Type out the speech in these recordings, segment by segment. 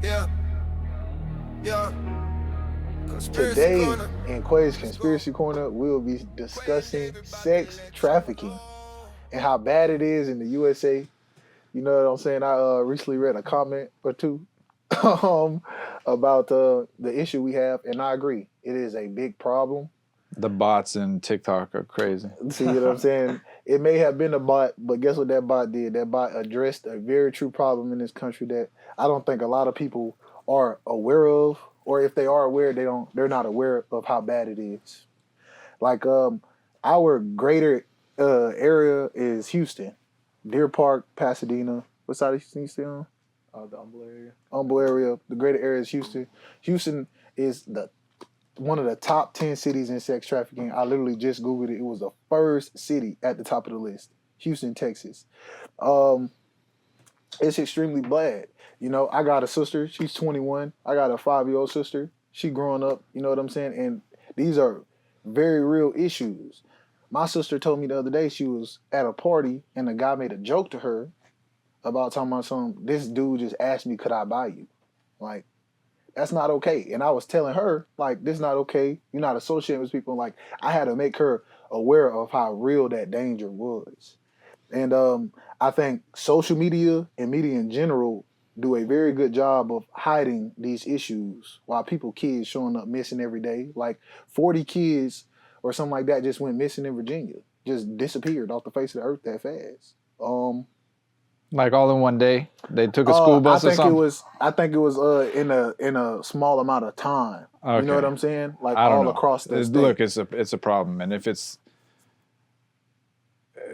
Yeah, yeah. Conspiracy Today corner. in Quay's Let's go. Conspiracy Corner, we'll be Way discussing baby body, sex let's trafficking go. and how bad it is in the USA. You know what I'm saying? I recently read a comment or two um, about the issue we have, and I agree. It is a big problem. The bots in TikTok are crazy. See what I'm saying? It may have been a bot, but guess what that bot did? That bot addressed a very true problem in this country that I don't think a lot of people are aware of, or if they are aware, they're not aware of how bad it is. Like our greater area is Houston, Deer Park, Pasadena. What side of Houston you stay on? The Humble area. Humble area. The greater area is Houston. Houston is the one of the top 10 cities in sex trafficking. I literally just Googled it. It was the first city at the top of the list. Houston, Texas. Um, it's extremely bad. You know, I got a sister. She's 21. I got a 5-year-old sister. She growing up. You know what I'm saying? And these are very real issues. My sister told me the other day she was at a party and a guy made a joke to her about talking about something. This dude just asked me, could I buy you? Like, that's not okay. And I was telling her, like, this is not okay. You're not associating with people. Like, I had to make her aware of how real that danger was. And I think social media and media in general do a very good job of hiding these issues while kids showing up missing every day. Like 40 kids or something like that just went missing in Virginia, just disappeared off the face of the earth that fast. Like all in one day, they took a school bus or something. I think it was in a small amount of time. You know what Okay, I'm saying? Like I don't all know. across the Look, state. it's a problem, and if it's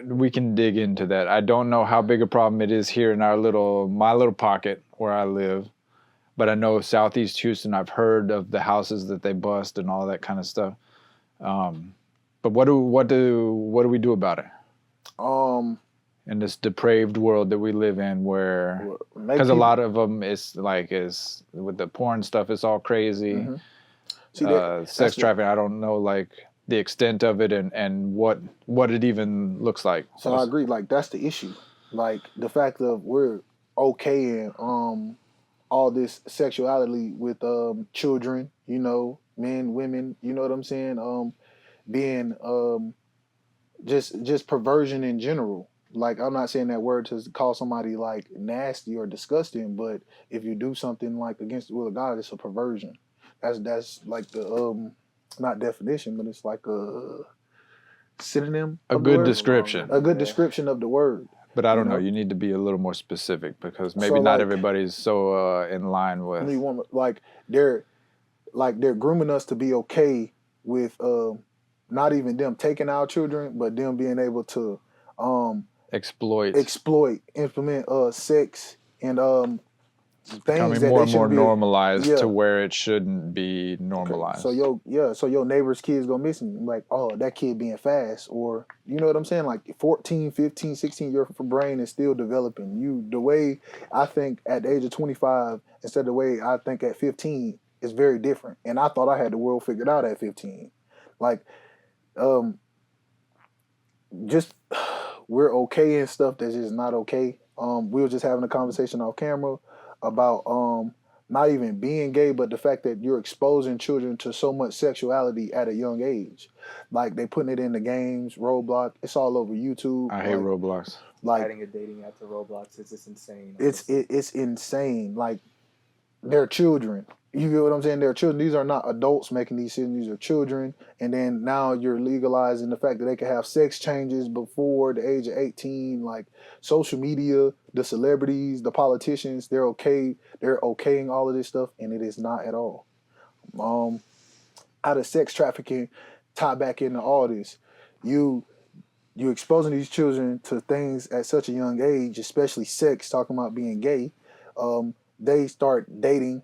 we can dig into that. I don't know how big a problem it is here in my little pocket where I live, but I know Southeast Houston. I've heard of the houses that they bust and all that kind of stuff. But what do we do about it Um, in this depraved world that we live in? Where make because a people. lot of them is with the porn stuff, it's all crazy. Hmm. See that that's Sex the trafficking, I don't know like the extent of it and what it even looks like. So I agree. Like that's the issue. Like the fact of we're okaying all this sexuality with children. You know, men, women. You know what I'm saying? Being just perversion in general. Like I'm not saying that word to call somebody like nasty or disgusting, but if you do something like against the will of God, it's a perversion. That's like the not definition, but it's like a synonym A of the good word, description. a good Yeah. description of the word. But I You don't know. know, You need to be a little more specific because so maybe not like everybody's so in line I with mean, they're they're grooming us to be okay with not even them taking our children, but them being able to um, exploit. implement sex and It's things becoming that more they and more shouldn't be. normalized to Yeah. where it shouldn't be Okay. So normalized. your neighbor's kids go missing. Like, oh, that kid being fast, or you know what I'm saying? Like 14, 15, 16 your brain is still developing. The way I think at the age of 25 instead of the way I think at 15 is very different. And I thought I had the world figured out at 15. Like, um, just we're okay and stuff that's just not okay. We were just having a conversation off camera about not even being gay, but the fact that you're exposing children to so much sexuality at a young age. Like they putting it in the games, Roblox, it's all over YouTube. I hate Roblox. Like Adding a dating app to Roblox is just insane, honestly. it's insane. Like they're children. You get what I'm saying? They're children. These are not adults making these decisions. These are children. And then now you're legalizing the fact that they can have sex changes before the age of 18. Like social media, the celebrities, the politicians, they're okay. They're okaying all of this stuff, and it is not at all. Um, How does sex trafficking tie back into all this? You you exposing these children to things at such a young age, especially sex, talking about being gay. They start dating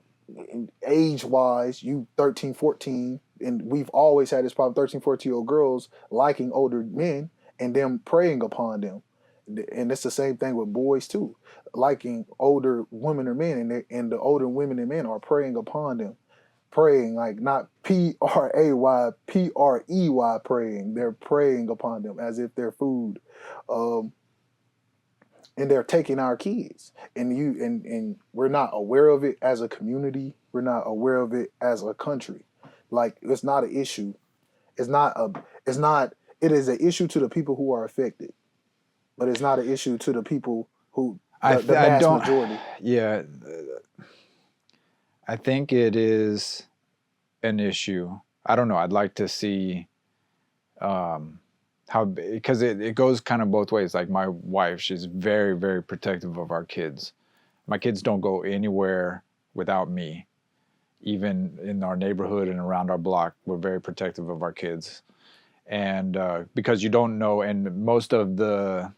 age wise, you 13, 14, and we've always had this problem 13, 14-year-old girls liking older men and them preying upon them. And it's the same thing with boys too, liking older women or men, and the older women and men are preying upon them. Praying, like not prey, preying. They're preying upon them as if they're food. Um, and they're taking our kids, and we're not aware of it as a community. We're not aware of it as a country. Like, it's not an issue. It is an issue to the people who are affected, but it's not an issue to the people who the vast majority. Yeah, I think it is an issue. I don't know. I'd like to see how, because it goes kind of both ways. Like, my wife, she's very, very protective of our kids. My kids don't go anywhere without me. Even in our neighborhood and around our block, we're very protective of our kids. And because you don't know, and most of the,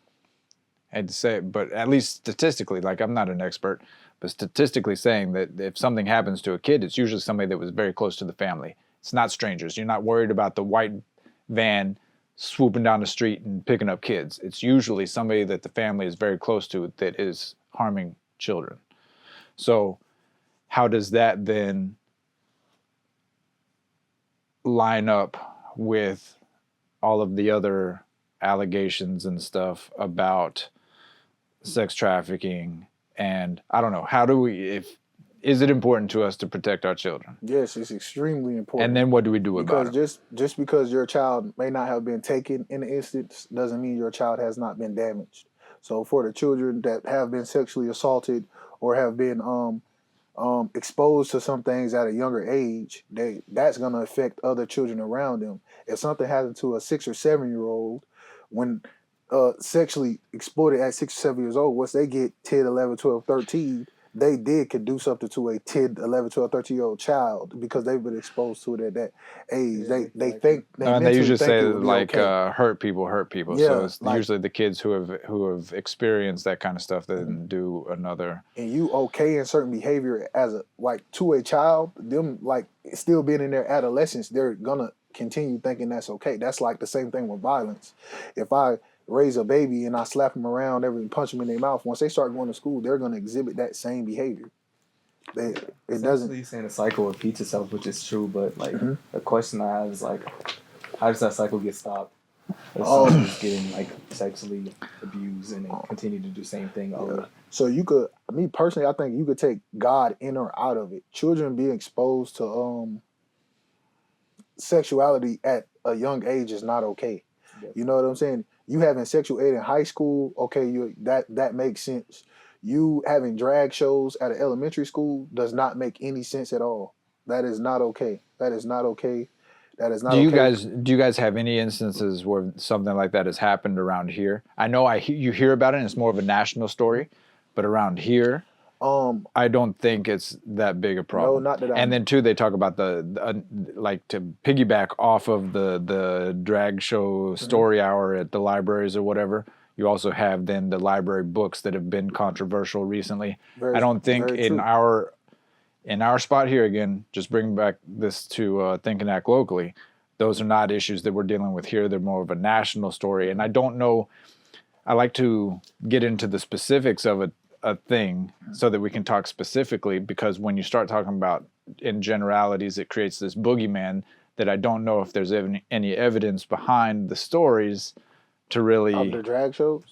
I'd say, but at least statistically, like, I'm not an expert, but statistically saying that if something happens to a kid, it's usually somebody that was very close to the family. It's not strangers. You're not worried about the white van swooping down the street and picking up kids. It's usually somebody that the family is very close to that is harming children. So how does that then line up with all of the other allegations and stuff about sex trafficking? And I don't know, how do we, is it important to us to protect our children? Yes, it's extremely important. And then what do we do about it? Because just because your child may not have been taken in the instance doesn't mean your child has not been damaged. So for the children that have been sexually assaulted or have been exposed to some things at a younger age, that's going to affect other children around them. If something happens to a 6 or 7 year old when sexually exploited at 6 or 7 years old, once they get 10, 11, 12, 13, they could do something to a 10, 11, 12, 13-year-old child because they've been exposed to it at that age. Yeah, They think they usually say like okay. hurt people. Yeah, so it's like, usually the kids who have experienced that kind of stuff that then do another. And you okay in certain behavior as to a child, them like still being in their adolescence, they're gonna continue thinking that's okay. That's like the same thing with violence. If I raise a baby and I slap them around, punch them in their mouth, once they start going to school, they're going to exhibit that same behavior. It doesn't. Saying the cycle repeats itself, which is true, but like the question I have is like, how does that cycle get stopped? If someone's getting like sexually abused and they continue to do the same thing over. So me personally, I think you could take God in or out of it. Children being exposed to sexuality at a young age is not okay. Yep. You know what I'm saying? You having sexual ed in high school, okay, that makes sense. You having drag shows at an elementary school does not make any sense at all. That is not okay. That is not okay. That is not okay. Do you guys have any instances where something like that has happened around here? I know you hear about it and it's more of a national story, but around here, I don't think it's that big a problem. No, not that. And then too, they talk about the like, to piggyback off of the drag show story hour at the libraries or whatever. You also have then the library books that have been controversial recently. I don't think in our spot here, again, just bring back this to Think and Act Locally. Those are not issues that we're dealing with here. They're more of a national story, and I don't know. I like to get into the specifics of a thing so that we can talk specifically, because when you start talking about in generalities, it creates this boogeyman that I don't know if there's any evidence behind the stories to really. Of the drag shows?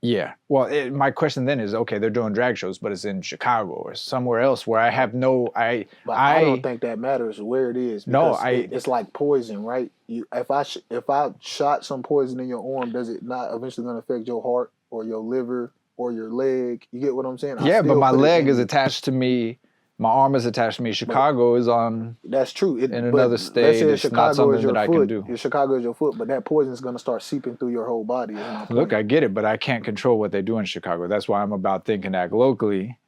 Yeah. Well, my question then is, okay, they're doing drag shows, but it's in Chicago or somewhere else where I have no. I don't think that matters where it is. No, it's like poison, right? If I shot some poison in your arm, does it not eventually going to affect your heart or your liver or your leg? You get what I'm saying? Yeah, but my leg is attached to me. My arm is attached to me. Chicago is on. That's true. In another state, it's not something that I can do. If Chicago is your foot, but that poison is going to start seeping through your whole body. Look, I get it, but I can't control what they do in Chicago. That's why I'm about Think and Act Locally.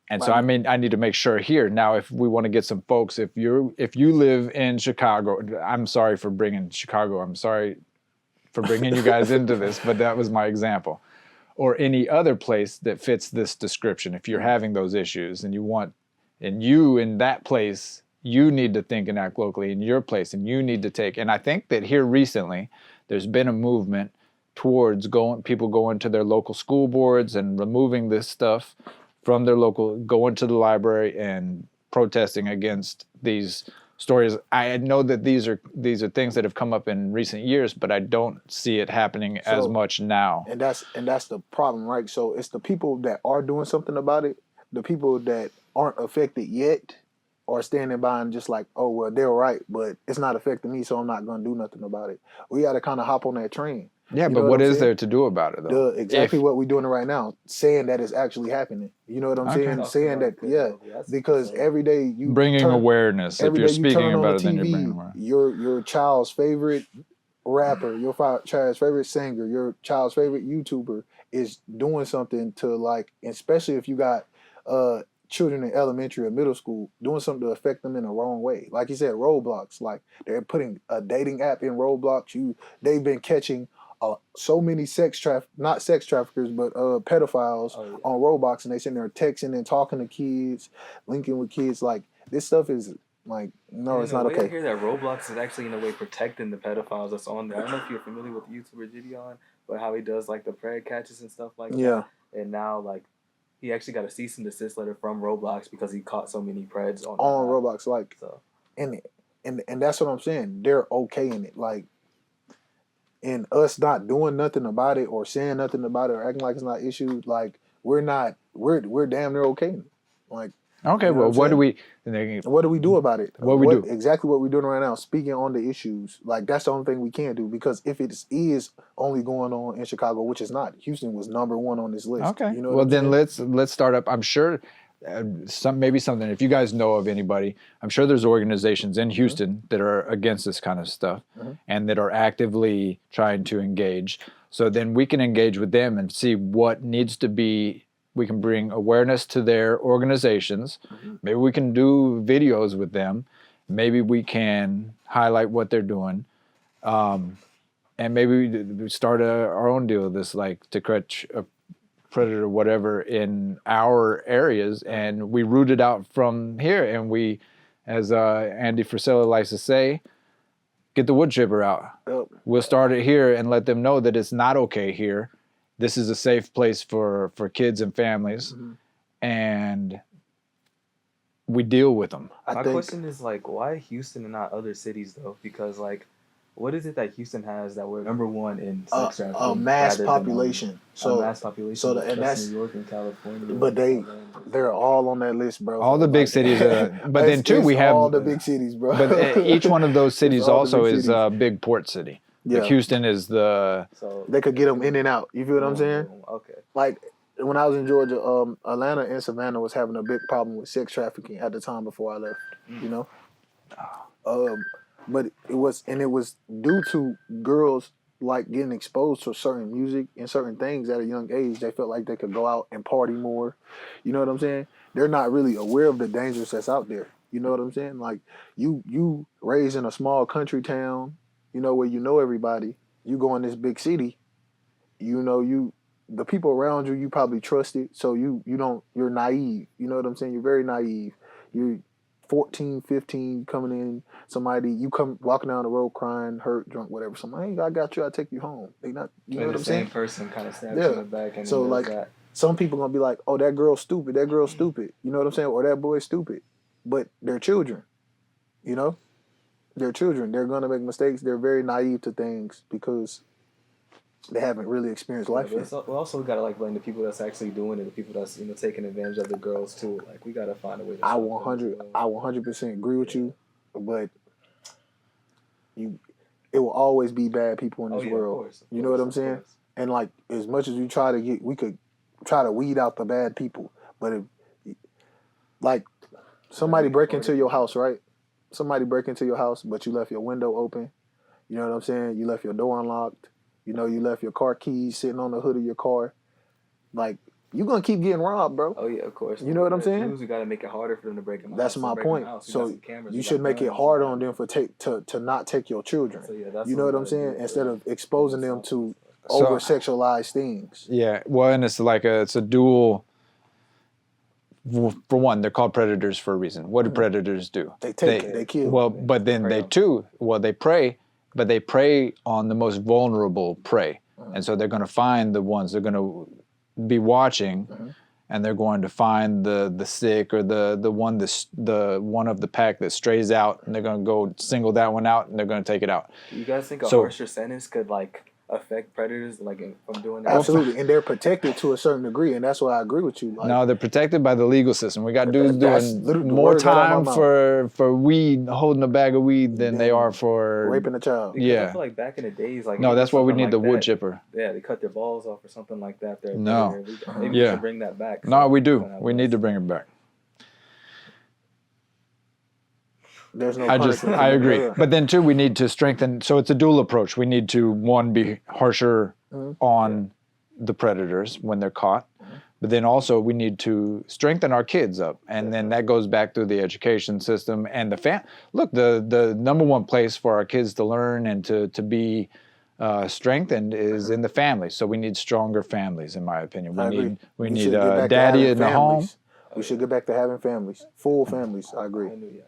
And so, I mean, I need to make sure here. Now, if we want to get some folks, if you live in Chicago, I'm sorry for bringing Chicago. I'm sorry for bringing you guys into this, but that was my example. Or any other place that fits this description. If you're having those issues and you in that place, you need to think and act locally in your place, and you need to take. And I think that here recently, there's been a movement towards people going to their local school boards and removing this stuff from their local, going to the library and protesting against these stories. I know that these are things that have come up in recent years, but I don't see it happening as much now. And that's the problem, right? So it's the people that are doing something about it, the people that aren't affected yet are standing by and just like, oh well, they're right, but it's not affecting me, so I'm not gonna do nothing about it. We got to kind of hop on that train. Yeah, but what is there to do about it though? Exactly what we're doing right now, saying that it's actually happening. You know what I'm saying? Saying that, because every day you bringing awareness. If you're speaking about it, then you're bringing awareness. Your child's favorite rapper, your child's favorite singer, your child's favorite YouTuber is doing something to, like, especially if you got children in elementary or middle school, doing something to affect them in the wrong way. Like you said, Roblox. Like they're putting a dating app in Roblox. They've been catching so many not sex traffickers, but pedophiles on Roblox, and they sitting there texting and talking to kids, linking with kids. Like, this stuff is like, no, it's not okay. I hear that Roblox is actually in a way protecting the pedophiles that's on there. I don't know if you're familiar with the YouTuber Gideon, but how he does like the pred catches and stuff like that. And now like he actually got a cease and desist letter from Roblox because he caught so many preds on Roblox. Like, and that's what I'm saying. They're okay in it. Like. And us not doing nothing about it or saying nothing about it or acting like it's not issued, like we're damn near okay. Like, okay, well, what do we do about it? Do exactly what we're doing right now, speaking on the issues. Like, that's the only thing we can do, because if it is only going on in Chicago, which is not, Houston was number 1 on this list. Okay, you know well then let's start up. I'm sure. Maybe something, if you guys know of anybody, I'm sure there's organizations in Houston that are against this kind of stuff and that are actively trying to engage. So then we can engage with them and see what needs to be, we can bring awareness to their organizations. Maybe we can do videos with them. Maybe we can highlight what they're doing. And maybe we start our own deal with this, like to catch a predator, whatever, in our areas, and we root it out from here. And we, as Andy Frisella likes to say, get the wood chipper out. We'll start it here and let them know that it's not okay here. This is a safe place for kids and families, and we deal with them. My question is, like, why Houston and not other cities though? Because like, what is it that Houston has that we're number 1 in sex trafficking? A mass population. A mass population. And that's New York and California. But they're all on that list, bro. All the big cities are. But then too, we have all the big cities, bro. But each one of those cities also is a big port city. Yeah. Like Houston is the. So they could get them in and out. You feel what I'm saying? Okay. Like when I was in Georgia, Atlanta and Savannah was having a big problem with sex trafficking at the time before I left. You know. But it was due to girls like getting exposed to certain music and certain things at a young age. They felt like they could go out and party more. You know what I'm saying? They're not really aware of the dangers that's out there. You know what I'm saying? Like you raised in a small country town, you know, where you know everybody. You go in this big city, you know, the people around you probably trust it. So you're naive. You know what I'm saying? You're very naive. You're 14, 15, coming in, you come walking down the road crying, hurt, drunk, whatever. Somebody, hey, I got you, I'll take you home. They not, you know what I'm saying? The same person kind of stabs you in the back. And so like, some people gonna be like, oh, that girl's stupid, you know what I'm saying? Or that boy's stupid. But they're children, you know? They're children. They're gonna make mistakes. They're very naive to things because they haven't really experienced life yet. We also gotta like blame the people that's actually doing it, the people that's taking advantage of the girls too. Like we gotta find a way to. I 100% agree with you, but it will always be bad people in this world. Of course, you know what I'm saying? And like, as much as we could try to weed out the bad people, but if, like, somebody break into your house, right? Somebody break into your house, but you left your window open. You know what I'm saying? You left your door unlocked. You know, you left your car keys sitting on the hood of your car. Like, you're going to keep getting robbed, bro. Oh, yeah, of course. You know what I'm saying? We got to make it harder for them to break them. That's my point. So you should make it hard on them to not take your children. So, yeah, you know what I'm saying? Instead of exposing them to over-sexualized things. Yeah, well, and it's like it's a dual. For one, they're called predators for a reason. What do predators do? They they kill. Well, but then they prey. But they prey on the most vulnerable prey. And so they're going to find the ones they're going to be watching and they're going to find the sick or the one of the pack that strays out, and they're going to go single that one out, and they're going to take it out. You guys think a So- harsher sentence could like affect predators from doing that? Absolutely, and they're protected to a certain degree, and that's why I agree with you. Like, No, they're protected by the legal system. We got dudes That's doing literally the more words right out time my for weed, holding a bag of weed, than they are for raping a child. Because Yeah. I feel like back in the days, like No, that's why we something need the like wood that, chipper. Yeah, they cut their balls off or something like that. They're No. maybe we Yeah. should bring that back. No, we do. when I We was- need to bring it back. There's no I punishment. agree. Yeah. But then too, we need to strengthen. So it's a dual approach. We need to, one, be harsher on the predators when they're caught. But then also we need to strengthen our kids up. And then that goes back through the education system and look, the number one place for our kids to learn and to be strengthened is in the family. So we need stronger families, in my opinion. I agree. We should need get back to daddy having in the home. families. We should get back to having families, full families. I agree, I knew you.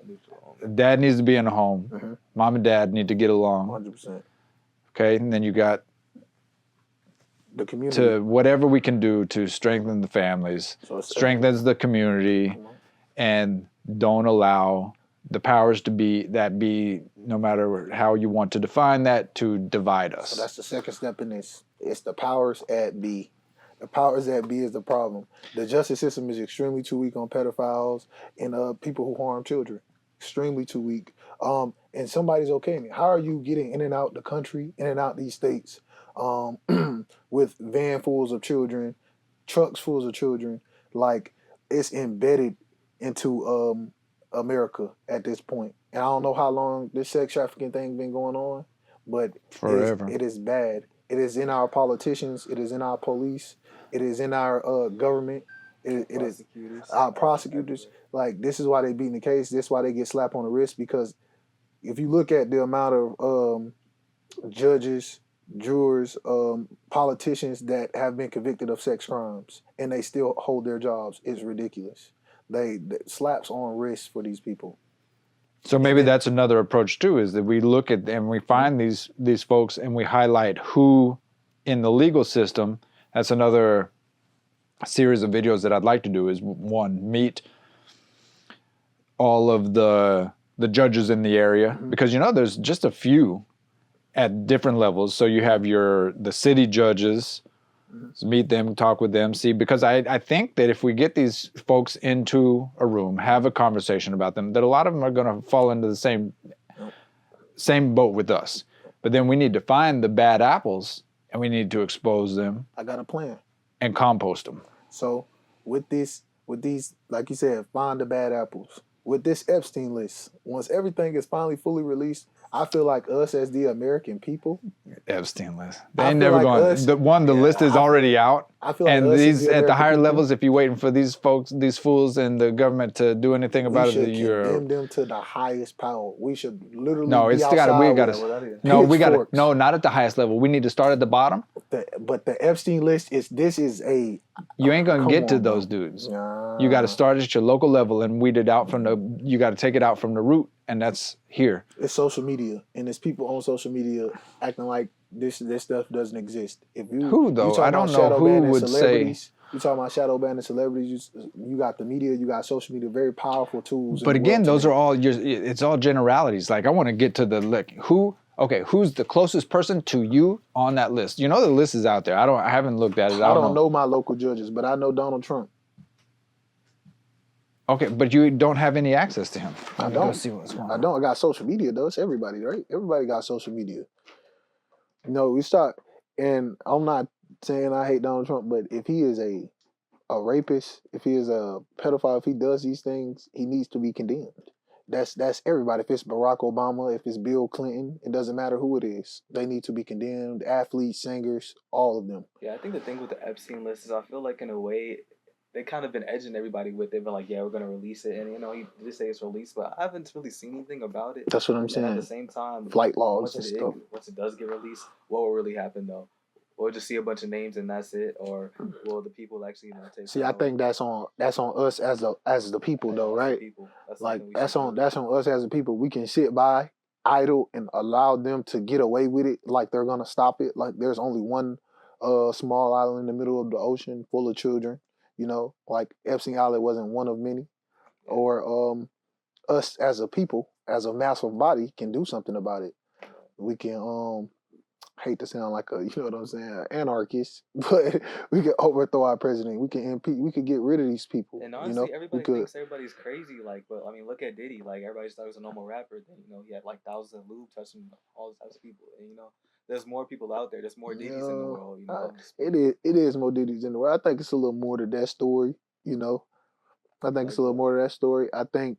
Dad needs to be in the home. Mom and dad need to get along. 100%. Okay, and then you got The community. to whatever we can do to strengthen the families, So it's- strengthens the community, and don't allow the powers to be, no matter how you want to define that, to divide us. So that's the second step in this. It's the powers at B. The powers at B is the problem. The justice system is extremely too weak on pedophiles and people who harm children. Extremely too weak. And somebody's okaying it. How are you getting in and out the country, in and out these states, with van fulls of children, trucks fulls of children? Like, it's embedded into America at this point. And I don't know how long this sex trafficking thing been going on, but Forever. it is bad. It is in our politicians. It is in our police. It is in our government. It is our prosecutors. Like, this is why they beating the case. This is why they get slapped on the wrist, because if you look at the amount of judges, jurors, politicians that have been convicted of sex crimes and they still hold their jobs, it's ridiculous. They slaps on wrists for these people. So maybe that's another approach too, is that we look at and we find these folks and we highlight who in the legal system. That's another series of videos that I'd like to do, is one, meet all of the judges in the area, because there's just a few at different levels. So you have the city judges, meet them, talk with them, see, because I think that if we get these folks into a room, have a conversation about them, that a lot of them are going to fall into the same boat with us. But then we need to find the bad apples and we need to expose them I got a plan. and compost them. So with these, like you said, find the bad apples. With this Epstein list, once everything is finally fully released, I feel like us as the American people, Epstein list. They I ain't feel never like going. The list is already out. I feel like And us as these the at the American higher people, levels, if you're waiting for these folks, these fools in the government to do anything we about should it, you're condemn them to the highest power. We should literally no. be It's outside got we with got to pitchforks. not at the highest level. We need to start at the bottom. But the Epstein list is a You ain't gonna come get to on, bro. those dudes. You got to start at your local level and weed it out you got to take it out from the root, and that's here. It's social media, and it's people on social media acting like this stuff doesn't exist. If you Who, though? you talking I don't about know shadow who banning would say- celebrities, you talking about shadow banning celebrities. You got the media, you got social media, very powerful tools. in But the again, world those today. are all it's all generalities. Like, I want to get to who's the closest person to you on that list? The list is out there. I haven't looked at it. I don't know my local judges, but I know Donald Trump. Okay, but you don't have any access to him. I Let me go don't. see what's going I on. don't. I got social media though. It's everybody, right? Everybody got social media. We start, and I'm not saying I hate Donald Trump, but if he is a rapist, if he is a pedophile, if he does these things, he needs to be condemned. That's everybody. If it's Barack Obama, if it's Bill Clinton, it doesn't matter who it is. They need to be condemned. Athletes, singers, all of them. Yeah, I think the thing with the Epstein list is I feel like in a way they kind of been edging everybody with it. Been like, yeah, we're gonna release it, and he did say it's released, but I haven't really seen anything about it. That's what I'm And saying. at the same time, Flight laws once and stuff. once it does get released, what will really happen though? We'll just see a bunch of names and that's it, or will the people actually take? See, I think that's on us as the people though, right? Like that's on us as a people. We can sit by idle and allow them to get away with it like they're gonna stop it. Like there's only one small island in the middle of the ocean full of children. You know, like Epstein Island wasn't one of many, or us as a people, as a massive body, can do something about it. We can hate to sound like a, you know what I'm saying, anarchist, but we can overthrow our president. We can impeach. We could get rid of these people. And honestly, you know, everybody thinks everybody's crazy. Like, but I mean, look at Diddy. Like, everybody just thought he was a normal rapper. Then he had like thousands of lube touching all these types of people. And there's more people out there. There's more Diddy's in the world. It is more Diddy's in the world. I think it's a little more to that story. You know, I think it's a little more to that story. I think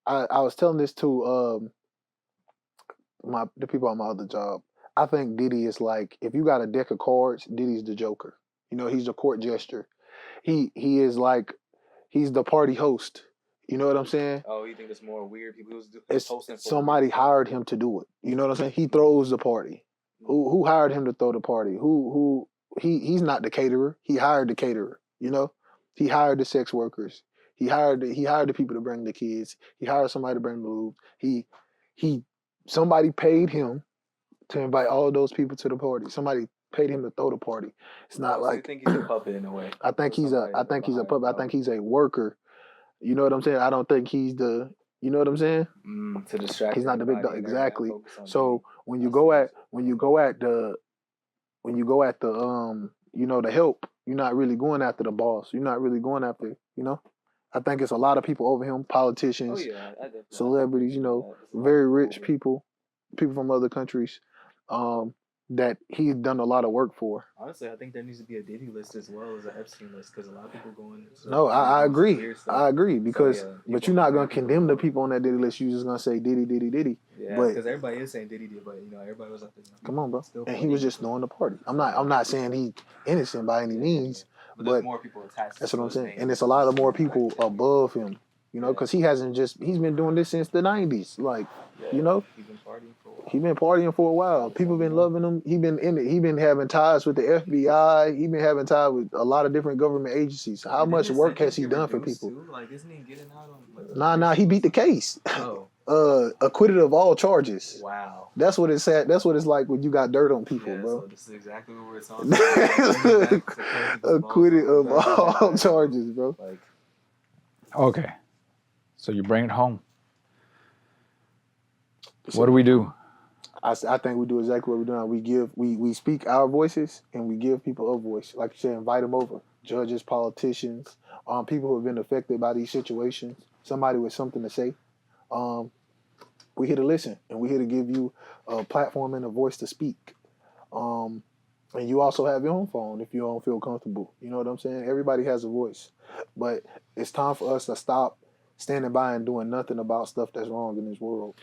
I was telling this to the people on my other job. I think Diddy is like, if you got a deck of cards, Diddy's the Joker. You know, he's the court jester. He is like, he's the party host. You know what I'm saying? Oh, you think there's more weird people who's hosting? Somebody hired him to do it. You know what I'm saying? He throws the party. Who hired him to throw the party? He's not the caterer. He hired the caterer. You know, he hired the sex workers. He hired the people to bring the kids. He hired somebody to bring the lube. Somebody paid him to invite all of those people to the party. Somebody paid him to throw the party. It's not like, I think he's a puppet in a way. I think he's a puppet. I think he's a worker. You know what I'm saying? I don't think he's the, you know what I'm saying? To distract. He's not the big dog. Exactly. So when you go at the the help, you're not really going after the boss. You're not really going after, I think it's a lot of people over him, politicians, celebrities, very rich people from other countries, that he's done a lot of work for. Honestly, I think there needs to be a Diddy list as well as an Epstein list, because a lot of people go in. No, I agree. I agree, because but you're not gonna condemn the people on that Diddy list. You're just gonna say Diddy, Diddy, Diddy. Yeah, because everybody is saying Diddy did, but everybody was like, come on, bro. And he was just throwing the party. I'm not saying he's innocent by any means, but more people attached. That's what I'm saying. And it's a lot of more people above him. Because he's been doing this since the 90s. Like, he's been partying for a while. People been loving him. He been having ties with the FBI. He been having ties with a lot of different government agencies. How much work has he done for people? Like, isn't he getting out on? Nah, he beat the case. Acquitted of all charges. Wow. That's what it's at. That's what it's like when you got dirt on people, bro. So this is exactly what we're talking about. Acquitted of all charges, bro. Okay. So you bring it home. What do we do? I think we do exactly what we're doing. We speak our voices, and we give people a voice. Like you said, invite them over. Judges, politicians, people who have been affected by these situations. Somebody with something to say. We're here to listen, and we're here to give you a platform and a voice to speak. And you also have your own phone if you don't feel comfortable. You know what I'm saying? Everybody has a voice. But it's time for us to stop standing by and doing nothing about stuff that's wrong in this world.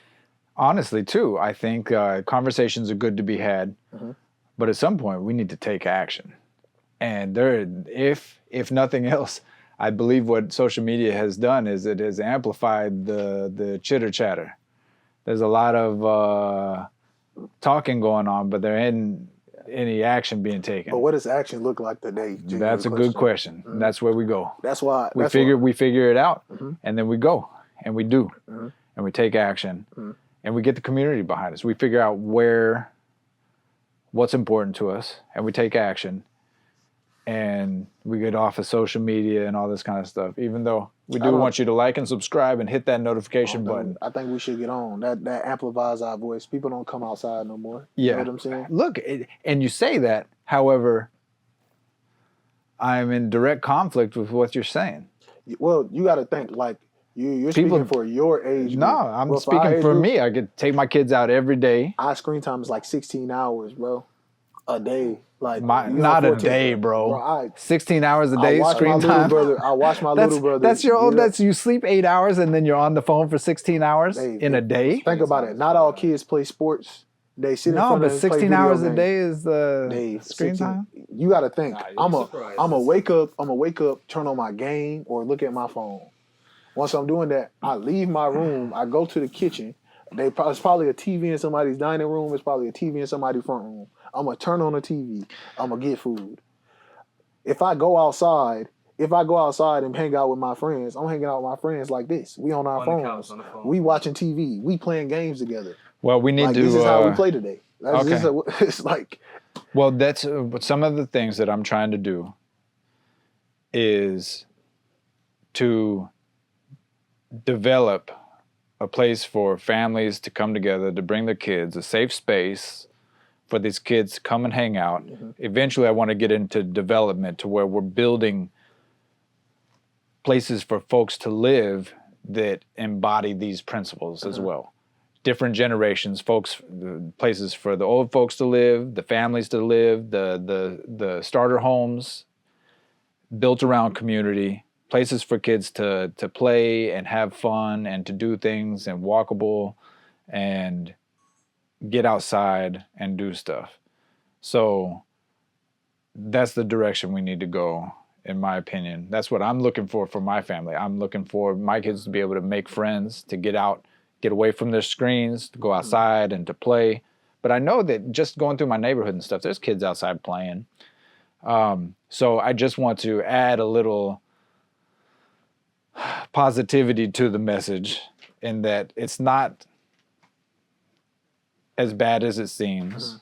Honestly, too, I think conversations are good to be had, but at some point we need to take action. And if nothing else, I believe what social media has done is it has amplified the chitter chatter. There's a lot of talking going on, but there ain't any action being taken. But what does action look like today? That's a good question. That's where we go. That's why we figure it out, and then we go and we do, and we take action, and we get the community behind us. We figure out what's important to us, and we take action, and we get off of social media and all this kind of stuff. Even though we do want you to like and subscribe and hit that notification button. I think we should get on. That amplifies our voice. People don't come outside no more. Yeah. You know what I'm saying? Look, and you say that, however, I'm in direct conflict with what you're saying. Well, you got to think, like, you're speaking for your age group. No, I'm speaking for me. I could take my kids out every day. Our screen time is like 16 hours, bro. A day. Like not a day, bro. 16 hours a day screen time. I watch my little brother. That's your own. That's you sleep 8 hours and then you're on the phone for 16 hours in a day. Think about it. Not all kids play sports. They sit in front of but 16 hours a day is the screen time. You got to think. I'm a wake up. Turn on my game or look at my phone. Once I'm doing that, I leave my room. I go to the kitchen. It's probably a TV in somebody's dining room. It's probably a TV in somebody's front room. I'm going to turn on the TV. I'm going to get food. If I go outside and hang out with my friends, I'm hanging out with my friends like this. We on our phones. We watching TV. We playing games together. Well, we need to... This is how we play today. It's like... Well, that's some of the things that I'm trying to do is to develop a place for families to come together, to bring their kids, a safe space for these kids to come and hang out. Eventually, I want to get into development to where we're building places for folks to live that embody these principles as well. Different generations, folks, places for the old folks to live, the families to live, the starter homes built around community, places for kids to play and have fun and to do things and walkable and get outside and do stuff. So that's the direction we need to go, in my opinion. That's what I'm looking for my family. I'm looking for my kids to be able to make friends, to get out, get away from their screens, to go outside and to play. But I know that just going through my neighborhood and stuff, there's kids outside playing. So I just want to add a little positivity to the message in that it's not as bad as it seems.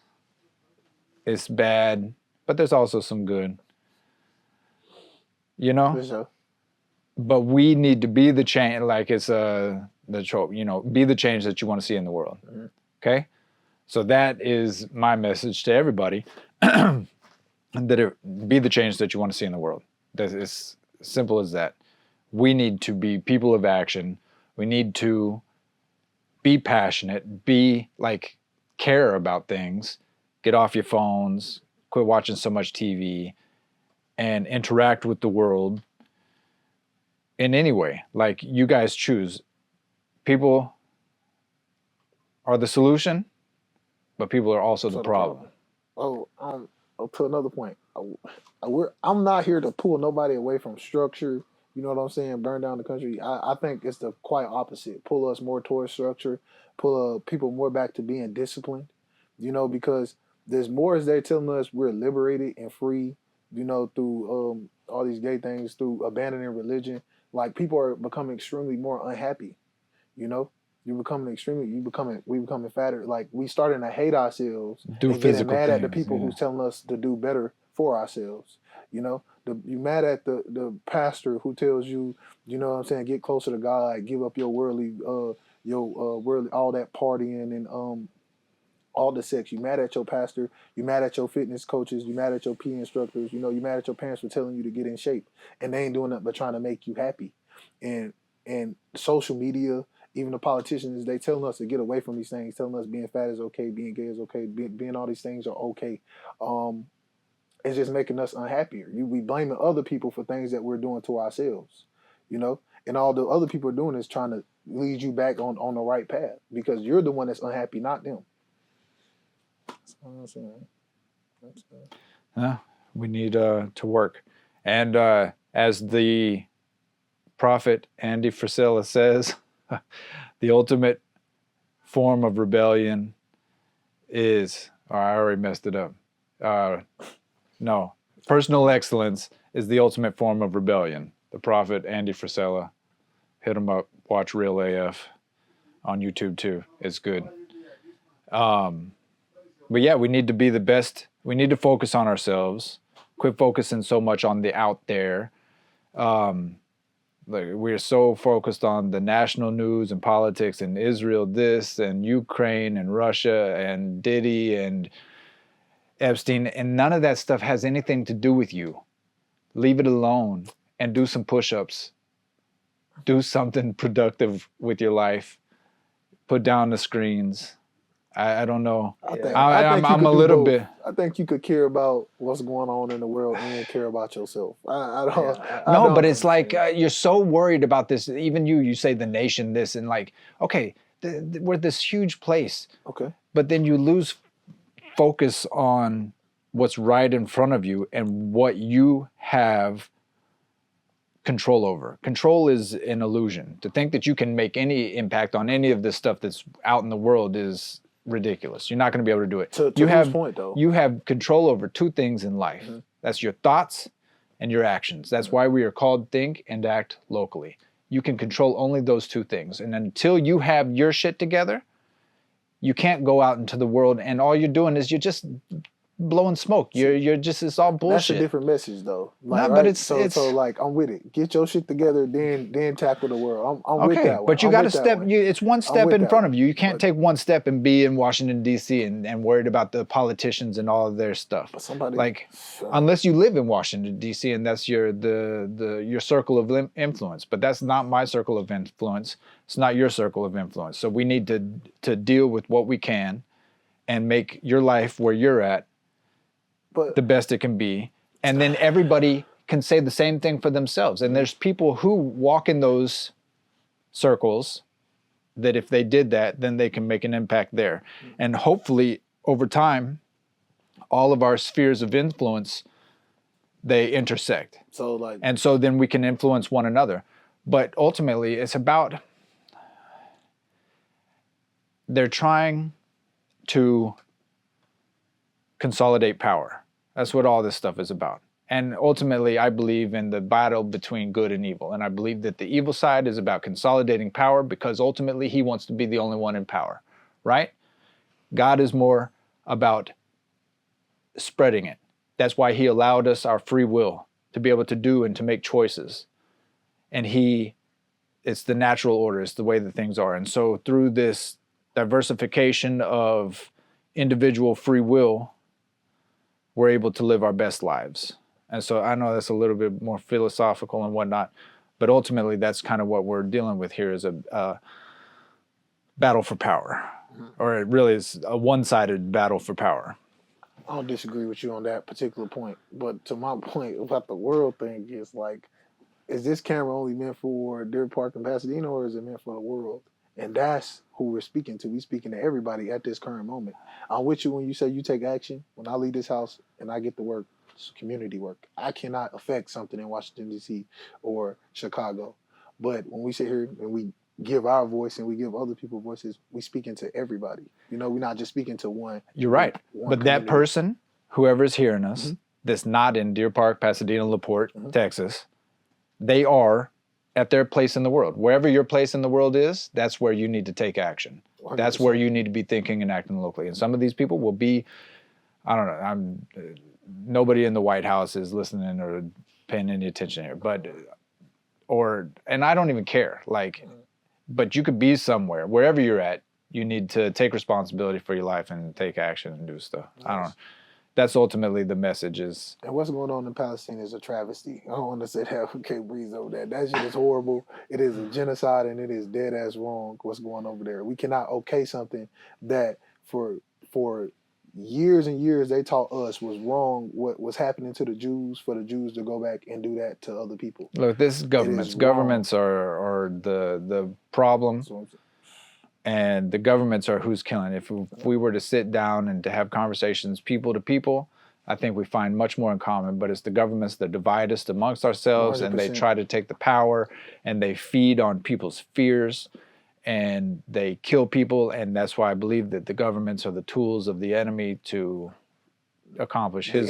It's bad, but there's also some good. You know? For sure. But we need to be the change, like it's the trope, you know, be the change that you want to see in the world. Okay? So that is my message to everybody. Be the change that you want to see in the world. That is simple as that. We need to be people of action. We need to be passionate, be like care about things, get off your phones, quit watching so much TV, and interact with the world in any way. Like you guys choose. People are the solution, but people are also the problem. To another point, I'm not here to pull nobody away from structure. You know what I'm saying? Burn down the country. I think it's the quite opposite. Pull us more towards structure. Pull people more back to being disciplined. You know, because there's more as they're telling us we're liberated and free. You know, through all these gay things, through abandoning religion. Like people are becoming extremely more unhappy. You know, we becoming fatter. Like we starting to hate ourselves and getting mad at the people who's telling us to do better for ourselves. You know, you mad at the pastor who tells you, you know what I'm saying, get closer to God, give up your worldly, worldly, all that partying and all the sex. You mad at your pastor, you mad at your fitness coaches, you mad at your PE instructors, you know, you mad at your parents for telling you to get in shape, and they ain't doing nothing but trying to make you happy. And social media, even the politicians, they telling us to get away from these things, telling us being fat is okay, being gay is okay, being all these things are okay. It's just making us unhappier. We blaming other people for things that we're doing to ourselves, you know? And all the other people are doing is trying to lead you back on the right path because you're the one that's unhappy, not them. That's all I'm saying. We need to work. And as the prophet Andy Frisella says, the ultimate form of rebellion is, I already messed it up. No, personal excellence is the ultimate form of rebellion. The prophet Andy Frisella, hit him up, watch Real AF on YouTube too. It's good. But yeah, we need to be the best. We need to focus on ourselves. Quit focusing so much on the out there. Like we're so focused on the national news and politics and Israel this and Ukraine and Russia and Diddy and Epstein, and none of that stuff has anything to do with you. Leave it alone and do some push-ups. Do something productive with your life. Put down the screens. I don't know. I'm a little bit. I think you could care about what's going on in the world and care about yourself. But it's like you're so worried about this. Even you say the nation this and like, okay, we're this huge place. Okay. But then you lose focus on what's right in front of you and what you have control over. Control is an illusion. To think that you can make any impact on any of this stuff that's out in the world is ridiculous. You're not going to be able to do it. To whose point, though? You have control over two things in life. Mm-hmm. That's your thoughts and your actions. That's why we are called think and act locally. You can control only those two things. And until you have your shit together, you can't go out into the world and all you're doing is you're just blowing smoke. You're just, it's all bullshit. That's a different message though. Like, No, but right? it's so like I'm with it. Get your shit together, then tackle the world. I'm with okay, that one. but you I'm got to with that step. one. It's one I'm step with in that front one. of you. You can't But- take one step and be in Washington D.C. and worried about the politicians and all of their stuff. But somebody Like, unless you live in Washington D.C. and that's your your circle of influence. But that's not my circle of influence. It's not your circle of influence. So we need to deal with what we can, and make your life where you're at the best it can be. And then everybody can say the same thing for themselves. And there's people who walk in those circles that if they did that, then they can make an impact there. And hopefully over time, all of our spheres of influence, they intersect. So like, And so then we can influence one another. But ultimately it's about, they're trying to consolidate power. That's what all this stuff is about. And ultimately, I believe in the battle between good and evil. And I believe that the evil side is about consolidating power because ultimately he wants to be the only one in power, right? God is more about spreading it. That's why he allowed us our free will to be able to do and to make choices. And it's the natural order, it's the way that things are. And so through this diversification of individual free will, we're able to live our best lives. And so I know that's a little bit more philosophical and whatnot, but ultimately that's kind of what we're dealing with here, is a battle for power, or it really is a one-sided battle for power. I don't disagree with you on that particular point, but to my point about the world thing is like, is this camera only meant for Deer Park and Pasadena, or is it meant for the world? And that's who we're speaking to. We're speaking to everybody at this current moment. I'm with you when you say you take action. When I leave this house and I get to work, it's community work. I cannot affect something in Washington, D.C. or Chicago. But when we sit here and we give our voice and we give other people voices, we speaking to everybody. You know, we're not just speaking to one. You're right. But that person, whoever's hearing us, that's not in Deer Park, Pasadena, LaPorte, Texas, they are at their place in the world. Wherever your place in the world is, that's where you need to take action. 100%. That's where you need to be thinking and acting locally. And some of these people will be, I don't know, nobody in the White House is listening or paying any attention here, and I don't even care. Like, but you could be somewhere, wherever you're at, you need to take responsibility for your life and take action and do stuff. Yes. I don't know. That's ultimately the message is. And what's going on in Palestine is a travesty. I don't want to say that. We can't breathe over that. That shit is horrible. It is a genocide and it is dead ass wrong what's going over there. We cannot okay something that for years and years they taught us was wrong, what was happening to the Jews, for the Jews to go back and do that to other people. Look, this is governments. Governments are the problem. And the governments are who's killing. If we were to sit down and to have conversations people to people, I think we find much more in common. But it's the governments that divide us amongst ourselves 100%. And they try to take the power and they feed on people's fears and they kill people. And that's why I believe that the governments are the tools of the enemy to accomplish his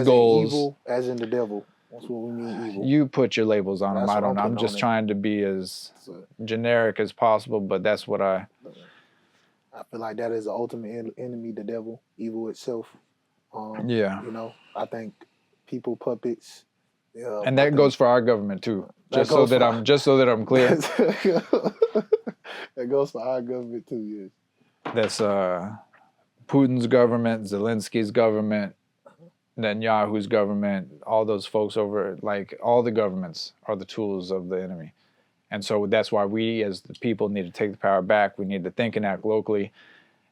goals. In evil, as in the devil. That's what we mean, evil. You put your labels on them. I don't know. I'm just trying to be as generic as possible, but that's what I feel like that is the ultimate enemy, the devil, evil itself. Yeah. You know, I think people, puppets. And that goes for our government too. Just so that I'm clear. That goes for our government too, yes. That's Putin's government, Zelensky's government, Netanyahu's government, all those folks over, like all the governments are the tools of the enemy. And so that's why we as the people need to take the power back. We need to think and act locally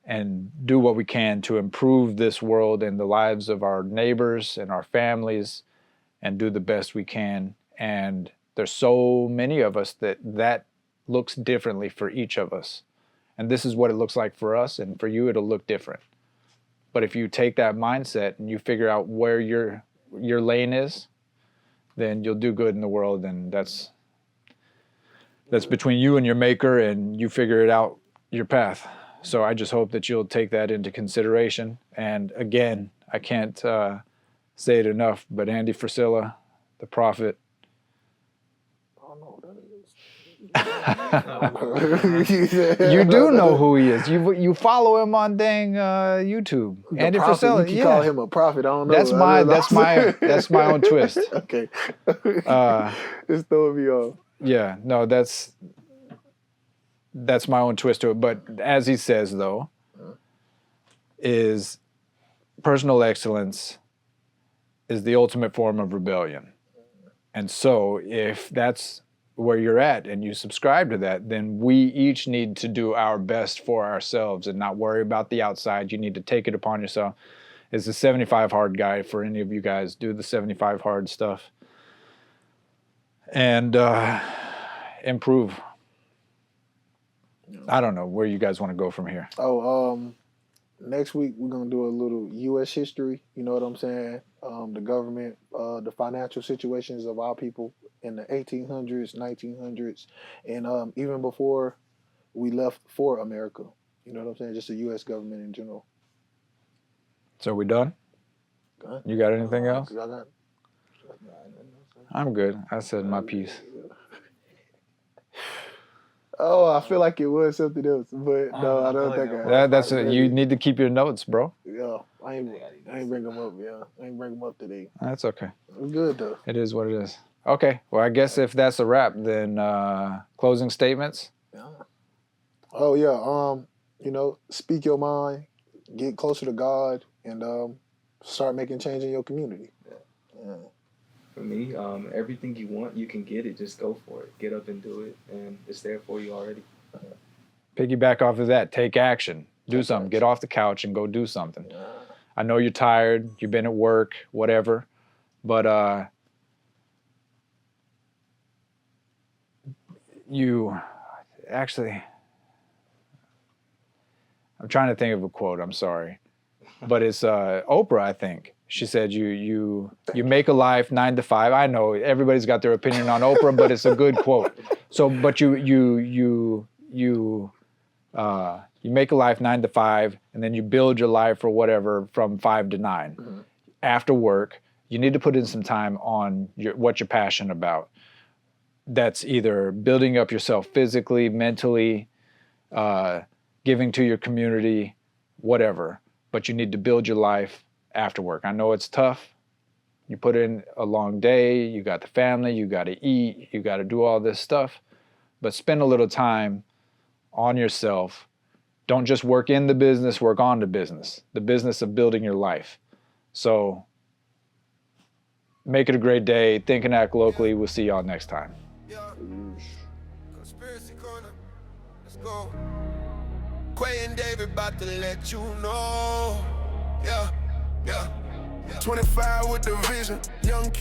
and do what we can to improve this world and the lives of our neighbors and our families and do the best we can. And there's so many of us that looks differently for each of us. And this is what it looks like for us, and for you it'll look different. But if you take that mindset and you figure out where your lane is, then you'll do good in the world, and that's between you and your maker, and you figure it out your path. So I just hope that you'll take that into consideration. And again, I can't say it enough, but Andy Frisella, the prophet, don't know who that is. You do know who he is. You follow him on dang YouTube. The Andy prophet, Frisella. you can call him a prophet. I don't know. That's my own twist. Okay. It's throwing me off. Yeah, no, that's my own twist to it. But as he says, though, is personal excellence is the ultimate form of rebellion. And so if that's where you're at and you subscribe to that, then we each need to do our best for ourselves and not worry about the outside. You need to take it upon yourself. It's the 75 hard guide for any of you guys. Do the 75 hard stuff and improve. I don't know where you guys want to go from here. Next week we're gonna do a little U.S. history. You know what I'm saying? The government, the financial situations of our people in the 1800s, 1900s, and even before we left for America. You know what I'm saying? Just the U.S. government in general. So we done? Good. You got anything else? I got. I'm good. I said my piece. Oh, I feel like it was something else, but no, I don't think That's it. You need to keep your notes, bro. Yeah, I ain't bring them up. Yeah, I ain't bring them up today. That's okay. I'm good though. It is what it is. Okay. Well, I guess if that's a wrap, then closing statements. Yeah. Oh yeah. You know, speak your mind, get closer to God, and start making change in your community. Yeah. For me, everything you want, you can get it. Just go for it. Get up and do it, and it's there for you already. Piggyback off of that. Take action. Do something. Get off the couch and go do something. Yeah. I know you're tired. You've been at work, whatever. But you actually... I'm trying to think of a quote. I'm sorry. But it's Oprah, I think. She said, you make a life 9 to 5. I know everybody's got their opinion on Oprah, but it's a good quote. So, but you make a life 9 to 5, and then you build your life for whatever from 5 to 9. Mm-hmm. After work, you need to put in some time on what you're passionate about. That's either building up yourself physically, mentally, giving to your community, whatever. But you need to build your life after work. I know it's tough. You put in a long day, you got the family, you got to eat, you got to do all this stuff, but spend a little time on yourself. Don't just work in the business, work on the business of building your life. So make it a great day. Think and act locally. We'll see y'all next time. Yeah. Conspiracy Corner. Let's go. Quay and David about to let you know. Yeah. 25 with the vision, young kid.